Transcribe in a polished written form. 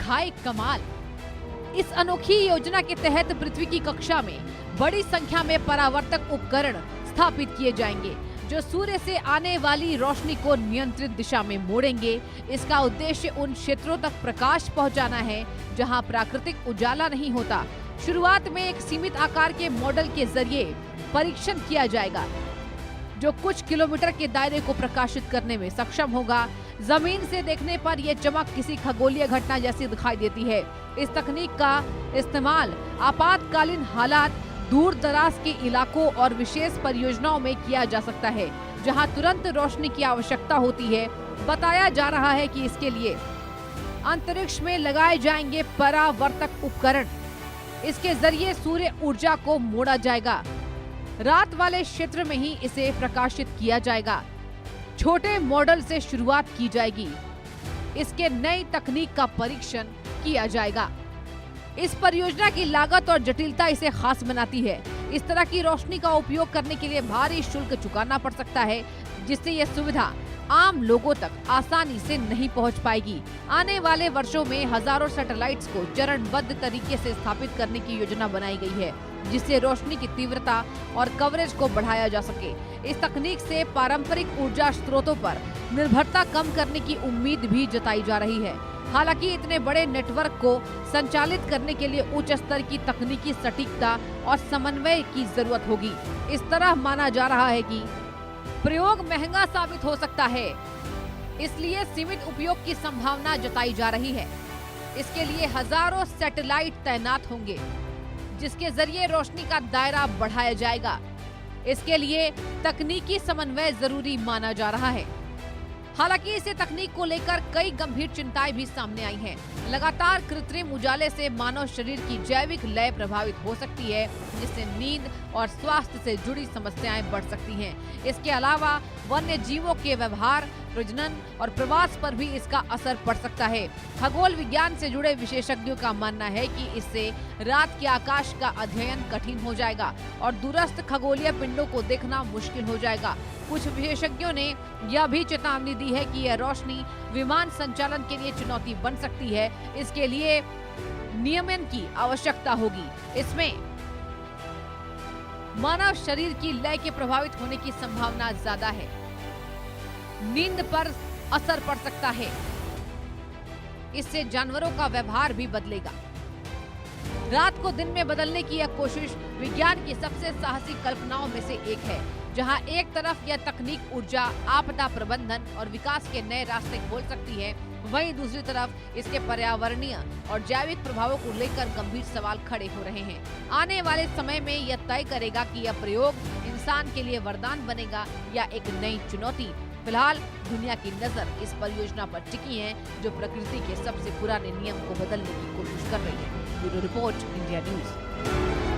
दिखाए कमाल। इस अनोखी योजना के तहत पृथ्वी की कक्षा में बड़ी संख्या में परावर्तक उपकरण स्थापित किए जाएंगे जो सूर्य से आने वाली रोशनी को नियंत्रित दिशा में मोड़ेंगे। इसका उद्देश्य उन क्षेत्रों तक प्रकाश पहुंचाना है जहां प्राकृतिक उजाला नहीं होता। शुरुआत में एक सीमित आकार के मॉडल के जरिए परीक्षण किया जाएगा जो कुछ किलोमीटर के दायरे को प्रकाशित करने में सक्षम होगा। जमीन से देखने पर यह चमक किसी खगोलीय घटना जैसी दिखाई देती है। इस तकनीक का इस्तेमाल आपातकालीन हालात, दूर दराज के इलाकों और विशेष परियोजनाओं में किया जा सकता है जहां तुरंत रोशनी की आवश्यकता होती है। बताया जा रहा है कि इसके लिए अंतरिक्ष में लगाए जाएंगे परावर्तक उपकरण। इसके जरिए सूर्य ऊर्जा को मोड़ा जाएगा। रात वाले क्षेत्र में ही इसे प्रकाशित किया जाएगा। छोटे मॉडल से शुरुआत की जाएगी। इसके नई तकनीक का परीक्षण किया जाएगा। इस परियोजना की लागत और जटिलता इसे खास बनाती है। इस तरह की रोशनी का उपयोग करने के लिए भारी शुल्क चुकाना पड़ सकता है जिससे यह सुविधा आम लोगों तक आसानी से नहीं पहुंच पाएगी। आने वाले वर्षों में हजारों सैटेलाइट्स को चरणबद्ध तरीके से स्थापित करने की योजना बनाई गई है जिससे रोशनी की तीव्रता और कवरेज को बढ़ाया जा सके। इस तकनीक से पारंपरिक ऊर्जा स्रोतों पर निर्भरता कम करने की उम्मीद भी जताई जा रही है। हालांकि इतने बड़े नेटवर्क को संचालित करने के लिए उच्च स्तर की तकनीकी सटीकता और समन्वय की जरूरत होगी। इस तरह माना जा रहा है कि प्रयोग महंगा साबित हो सकता है, इसलिए सीमित उपयोग की संभावना जताई जा रही है। इसके लिए हजारों सैटेलाइट तैनात होंगे जिसके जरिए रोशनी का दायरा बढ़ाया जाएगा। इसके लिए तकनीकी समन्वय जरूरी माना जा रहा है। हालांकि इसे तकनीक को लेकर कई गंभीर चिंताएं भी सामने आई हैं। लगातार कृत्रिम उजाले से मानव शरीर की जैविक लय प्रभावित हो सकती है जिससे नींद और स्वास्थ्य से जुड़ी समस्याएं बढ़ सकती हैं। इसके अलावा वन्य जीवों के व्यवहार, प्रजनन और प्रवास पर भी इसका असर पड़ सकता है। खगोल विज्ञान से जुड़े विशेषज्ञों का मानना है कि इससे रात के आकाश का अध्ययन कठिन हो जाएगा और दूरस्थ खगोलीय पिंडों को देखना मुश्किल हो जाएगा। कुछ विशेषज्ञों ने यह भी चेतावनी दी है कि यह रोशनी विमान संचालन के लिए चुनौती बन सकती है। इसके लिए नियमन की आवश्यकता होगी। इसमें मानव शरीर की लय के प्रभावित होने की संभावना ज्यादा है। नींद पर असर पड़ सकता है। इससे जानवरों का व्यवहार भी बदलेगा। रात को दिन में बदलने की यह कोशिश विज्ञान की सबसे साहसी कल्पनाओं में से एक है, जहां एक तरफ यह तकनीक ऊर्जा, आपदा प्रबंधन और विकास के नए रास्ते खोल सकती है, वहीं दूसरी तरफ इसके पर्यावरणीय और जैविक प्रभावों को लेकर गंभीर सवाल खड़े हो रहे हैं। आने वाले समय में यह तय करेगा कि यह प्रयोग इंसान के लिए वरदान बनेगा या एक नई चुनौती। फिलहाल दुनिया की नजर इस परियोजना पर टिकी है जो प्रकृति के सबसे पुराने नियम को बदलने की कोशिश कर रही है। Bureau report, India news.